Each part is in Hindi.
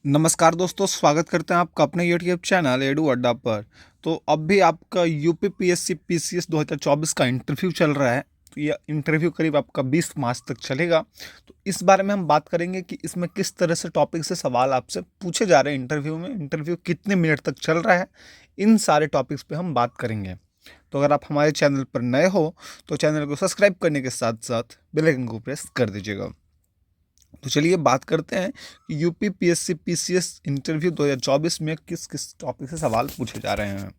नमस्कार दोस्तों, स्वागत करते हैं आपका अपने यूट्यूब चैनल एडू अड्डा पर। तो अब भी आपका यूपी पीएससी पीसीएस 2024 का इंटरव्यू चल रहा है। तो ये इंटरव्यू करीब आपका 20 मार्च तक चलेगा। तो इस बारे में हम बात करेंगे कि इसमें किस तरह से टॉपिक से सवाल आपसे पूछे जा रहे हैं इंटरव्यू में, इंटरव्यू कितने मिनट तक चल रहा है, इन सारे टॉपिक्स पे हम बात करेंगे। तो अगर आप हमारे चैनल पर नए हो तो चैनल को सब्सक्राइब करने के साथ साथ बेल आइकन को प्रेस कर दीजिएगा। तो चलिए बात करते हैं कि यूपी पीएससी पीसीएस इंटरव्यू 2024 में किस किस टॉपिक से सवाल पूछे जा रहे हैं।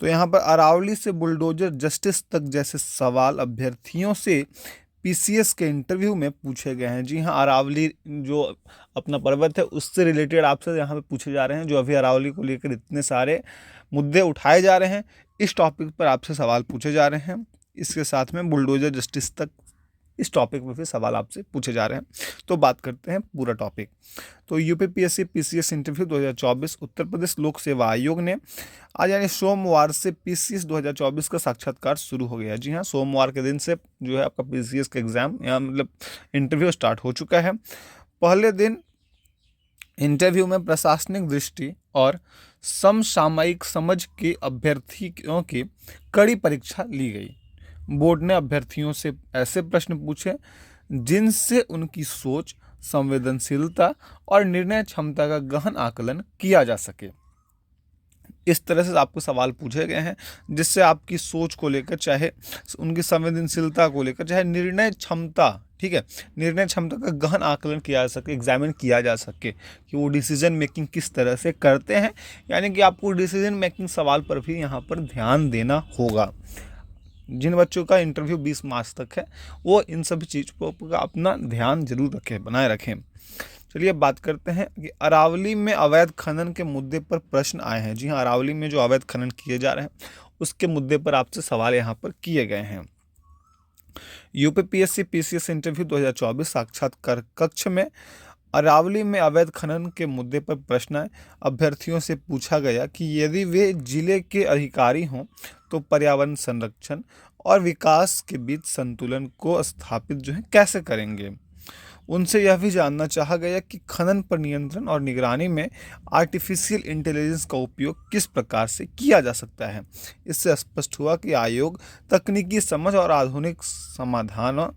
तो यहाँ पर अरावली से बुलडोजर जस्टिस तक जैसे सवाल अभ्यर्थियों से पीसीएस के इंटरव्यू में पूछे गए हैं। जी हाँ, अरावली जो अपना पर्वत है उससे रिलेटेड आपसे यहाँ पे पूछे जा रहे हैं। जो अभी अरावली को लेकर इतने सारे मुद्दे उठाए जा रहे हैं, इस टॉपिक पर आपसे सवाल पूछे जा रहे हैं। इसके साथ में बुलडोजर जस्टिस तक इस टॉपिक में फिर सवाल आपसे पूछे जा रहे हैं। तो बात करते हैं पूरा टॉपिक। तो UP PSC PCS interview 2024 Uttar Pradesh लोक सेवा आयोग ने आज यानी सोमवार से पीसीएस 2024 का साक्षात्कार शुरू हो गया है। जी हाँ, सोमवार के दिन से जो है आपका पीसीएस का एग्जाम या मतलब इंटरव्यू स्टार्ट हो चुका है। पहले दिन इंटरव्यू में प्रशासनिक दृष्टि और समसामयिक समझ के अभ्यर्थियों की कड़ी परीक्षा ली गई। बोर्ड ने अभ्यर्थियों से ऐसे प्रश्न पूछे जिनसे उनकी सोच, संवेदनशीलता और निर्णय क्षमता का गहन आकलन किया जा सके। इस तरह से आपको सवाल पूछे गए हैं जिससे आपकी सोच को लेकर, चाहे उनकी संवेदनशीलता को लेकर, चाहे निर्णय क्षमता, ठीक है, निर्णय क्षमता का गहन आकलन किया जा सके, एग्जामिन किया जा सके कि वो डिसीजन मेकिंग किस तरह से करते हैं। यानी कि आपको डिसीजन मेकिंग सवाल पर भी यहाँ पर ध्यान देना होगा। जिन बच्चों का इंटरव्यू 20 मार्च तक है वो इन सभी चीज़ों पर अपना ध्यान जरूर रखें, बनाए रखें। चलिए बात करते हैं कि अरावली में अवैध खनन के मुद्दे पर प्रश्न आए हैं। जी हाँ, अरावली में जो अवैध खनन किए जा रहे हैं उसके मुद्दे पर आपसे सवाल यहाँ पर किए गए हैं। यूपी पीएससी पीसीएस इंटरव्यू 2024 साक्षात्कार कक्ष में अरावली में अवैध खनन के मुद्दे पर प्रश्न अभ्यर्थियों से पूछा गया कि यदि वे जिले के अधिकारी हों तो पर्यावरण संरक्षण और विकास के बीच संतुलन को स्थापित जो है कैसे करेंगे। उनसे यह भी जानना चाहा गया कि खनन पर नियंत्रण और निगरानी में आर्टिफिशियल इंटेलिजेंस का उपयोग किस प्रकार से किया जा सकता है। इससे स्पष्ट हुआ कि आयोग तकनीकी समझ और आधुनिक समाधान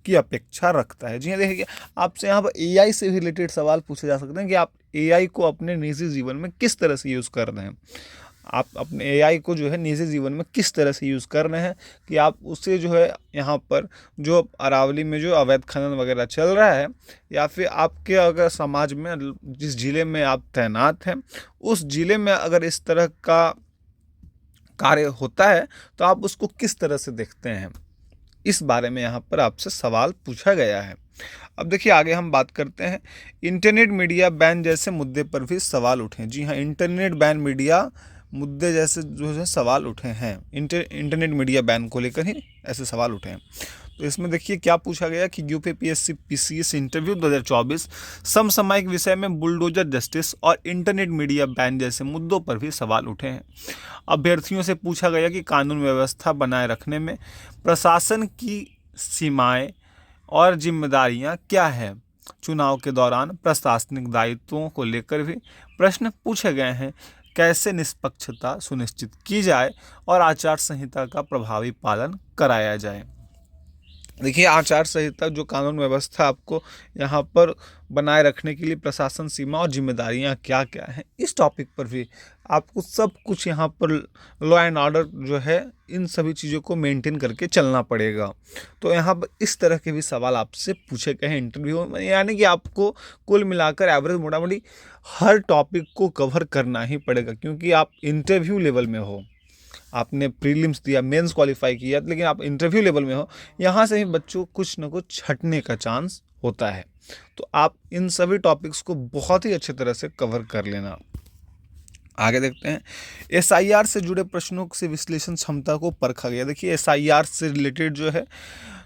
की अपेक्षा रखता है। जी हाँ, देखिए आपसे यहाँ पर एआई से रिलेटेड सवाल पूछे जा सकते हैं कि आप एआई को अपने निजी जीवन में किस तरह से यूज़ कर रहे हैं। आप अपने एआई को जो है निजी जीवन में किस तरह से यूज़ कर रहे हैं कि आप उसे जो है यहाँ पर जो अरावली में जो अवैध खनन वगैरह चल रहा है, या फिर आपके अगर समाज में जिस जिले में आप तैनात हैं उस जिले में अगर इस तरह का कार्य होता है तो आप उसको किस तरह से देखते हैं। इस बारे में यहाँ पर आपसे सवाल पूछा गया है। अब देखिए आगे हम बात करते हैं इंटरनेट मीडिया बैन जैसे मुद्दे पर भी सवाल उठे। जी हाँ, इंटरनेट बैन मीडिया मुद्दे जैसे जो है सवाल उठे हैं। इंटरनेट मीडिया बैन को लेकर ही ऐसे सवाल उठे हैं। तो इसमें देखिए क्या पूछा गया कि यूपी पीएससी पीसीएस इंटरव्यू 2024 समसामयिक विषय में बुलडोजर जस्टिस और इंटरनेट मीडिया बैन जैसे मुद्दों पर भी सवाल उठे हैं। अभ्यर्थियों से पूछा गया कि कानून व्यवस्था बनाए रखने में प्रशासन की सीमाएं और जिम्मेदारियां क्या है। चुनाव के दौरान प्रशासनिक दायित्वों को लेकर भी प्रश्न पूछे गए हैं। कैसे निष्पक्षता सुनिश्चित की जाए और आचार संहिता का प्रभावी पालन कराया जाए। देखिए आचार संहिता जो कानून व्यवस्था आपको यहाँ पर बनाए रखने के लिए प्रशासन सीमा और जिम्मेदारियाँ क्या क्या हैं, इस टॉपिक पर भी आपको सब कुछ यहाँ पर लॉ एंड ऑर्डर जो है इन सभी चीज़ों को मेंटेन करके चलना पड़ेगा। तो यहाँ पर इस तरह के भी सवाल आपसे पूछे गए हैं इंटरव्यू में। यानी कि आपको कुल मिलाकर एवरेज मोटामोटी हर टॉपिक को कवर करना ही पड़ेगा, क्योंकि आप इंटरव्यू लेवल में हो। आपने प्रीलिम्स दिया, मेंस क्वालिफाई किया, लेकिन आप इंटरव्यू लेवल में हो, यहाँ से ही बच्चों को कुछ ना कुछ छटने का चांस होता है। तो आप इन सभी टॉपिक्स को बहुत ही अच्छे तरह से कवर कर लेना। आगे देखते हैं एसआईआर से जुड़े प्रश्नों से विश्लेषण क्षमता को परखा गया। देखिए एसआईआर से रिलेटेड जो है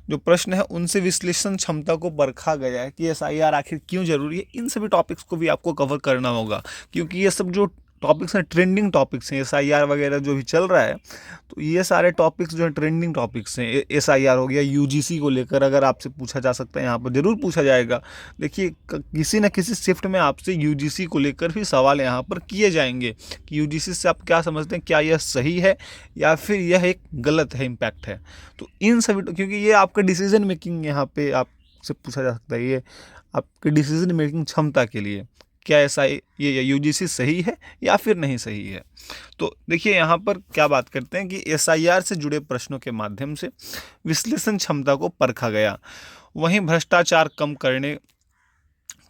जो प्रश्न है उनसे विश्लेषण क्षमता को परखा गया है कि एसआईआर आखिर क्यों जरूरी है। इन सभी टॉपिक्स को भी आपको कवर करना होगा, क्योंकि ये सब जो टॉपिक्स हैं, ट्रेंडिंग टॉपिक्स हैं, SIR वगैरह जो भी चल रहा है, तो ये सारे टॉपिक्स जो है ट्रेंडिंग टॉपिक्स हैं। SIR हो गया, UGC को लेकर अगर आपसे पूछा जा सकता है, यहाँ पर ज़रूर पूछा जाएगा। देखिए किसी न किसी शिफ्ट में आपसे UGC को लेकर भी सवाल यहाँ पर किए जाएंगे कि UGC से आप क्या समझते हैं, क्या यह सही है या फिर यह एक गलत है, इम्पैक्ट है। तो इन सभी, क्योंकि ये आपका डिसीजन मेकिंग यहाँ पे आपसे पूछा जा सकता है, ये आपके डिसीजन मेकिंग क्षमता के लिए क्या ऐसा ये UGC सही है या फिर नहीं सही है। तो देखिए यहाँ पर क्या बात करते हैं कि SIR से जुड़े प्रश्नों के माध्यम से विश्लेषण क्षमता को परखा गया। वहीं भ्रष्टाचार कम करने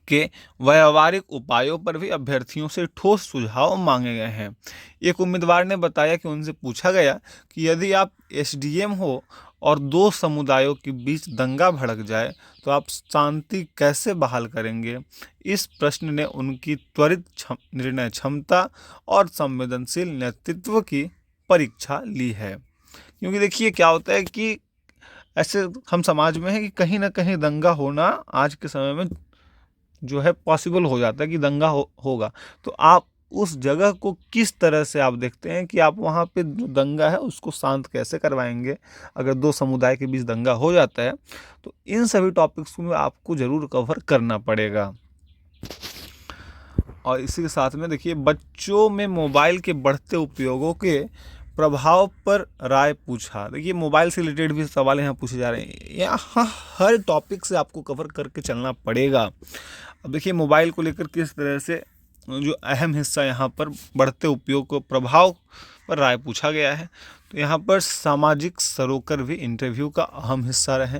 के व्यावहारिक उपायों पर भी अभ्यर्थियों से ठोस सुझाव मांगे गए हैं। एक उम्मीदवार ने बताया कि उनसे पूछा गया कि यदि आप SDM हो और दो समुदायों के बीच दंगा भड़क जाए तो आप शांति कैसे बहाल करेंगे। इस प्रश्न ने उनकी त्वरित निर्णय क्षमता और संवेदनशील नेतृत्व की परीक्षा ली है। क्योंकि देखिए क्या होता है कि ऐसे हम समाज में है कि कहीं ना कहीं दंगा होना आज के समय में जो है पॉसिबल हो जाता है कि दंगा होगा। तो आप उस जगह को किस तरह से आप देखते हैं कि आप वहाँ पे जो दंगा है उसको शांत कैसे करवाएंगे। अगर दो समुदाय के बीच दंगा हो जाता है तो इन सभी टॉपिक्स को आपको ज़रूर कवर करना पड़ेगा। और इसी के साथ में देखिए बच्चों में मोबाइल के बढ़ते उपयोगों के प्रभाव पर राय पूछा। देखिए मोबाइल से रिलेटेड भी सवाल यहाँ पूछे जा रहे हैं, यहाँ हर टॉपिक से आपको कवर करके चलना पड़ेगा। अब देखिए मोबाइल को लेकर किस तरह से जो अहम हिस्सा यहाँ पर बढ़ते उपयोग को प्रभाव पर राय पूछा गया है। तो यहाँ पर सामाजिक सरोकार भी इंटरव्यू का अहम हिस्सा रहे।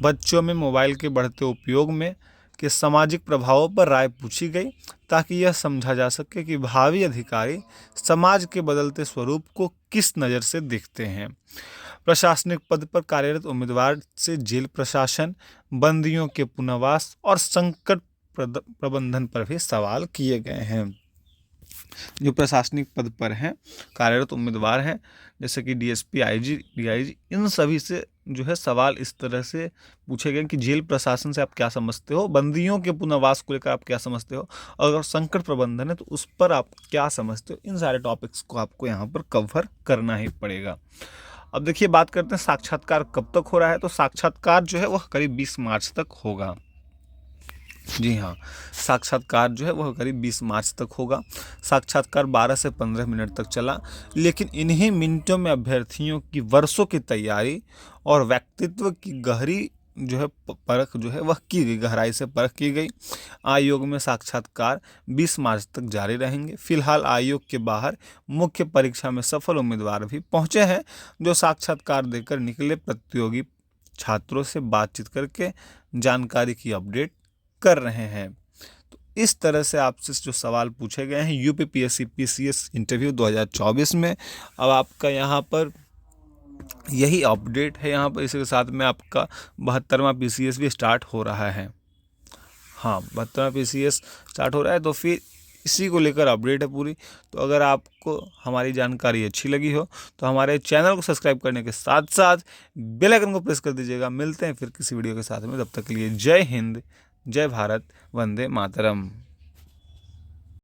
बच्चों में मोबाइल के बढ़ते उपयोग में के सामाजिक प्रभावों पर राय पूछी गई ताकि यह समझा जा सके कि भावी अधिकारी समाज के बदलते स्वरूप को किस नज़र से देखते हैं। प्रशासनिक पद पर कार्यरत उम्मीदवार से जेल प्रशासन, बंदियों के पुनर्वास और संकट प्रबंधन पर भी सवाल किए गए हैं। जो प्रशासनिक पद पर हैं कार्यरत उम्मीदवार हैं जैसे कि DSP, IG, DIG, इन सभी से जो है सवाल इस तरह से पूछे गए कि जेल प्रशासन से आप क्या समझते हो, बंदियों के पुनर्वास को लेकर आप क्या समझते हो, और अगर संकट प्रबंधन है तो उस पर आप क्या समझते हो। इन सारे टॉपिक्स को आपको यहाँ पर कवर करना ही पड़ेगा। अब देखिए बात करते हैं साक्षात्कार कब तक हो रहा है। तो साक्षात्कार जो है वह करीब 20 मार्च तक होगा। जी हाँ, साक्षात्कार जो है वह करीब 20 मार्च तक होगा। साक्षात्कार 12 से 15 मिनट तक चला, लेकिन इन्हीं मिनटों में अभ्यर्थियों की वर्षों की तैयारी और व्यक्तित्व की गहरी जो है परख जो है वह की गई, गहराई से परख की गई। आयोग में साक्षात्कार 20 मार्च तक जारी रहेंगे। फिलहाल आयोग के बाहर मुख्य परीक्षा में सफल उम्मीदवार भी पहुंचे हैं जो साक्षात्कार देकर निकले प्रतियोगी छात्रों से बातचीत करके जानकारी की अपडेट कर रहे हैं। तो इस तरह से आपसे जो सवाल पूछे गए हैं UPPSC PCS इंटरव्यू 2024 में। अब आपका यहाँ पर यही अपडेट है। यहाँ पर इसके साथ में आपका 72वां PCS भी स्टार्ट हो रहा है। हाँ, 72वां PCS स्टार्ट हो रहा है, तो फिर इसी को लेकर अपडेट है पूरी। तो अगर आपको हमारी जानकारी अच्छी लगी हो तो हमारे चैनल को सब्सक्राइब करने के साथ साथ बेल आइकन को प्रेस कर दीजिएगा। मिलते हैं फिर किसी वीडियो के साथ में, तब तक के लिए जय हिंद, जय भारत, वंदे मातरम।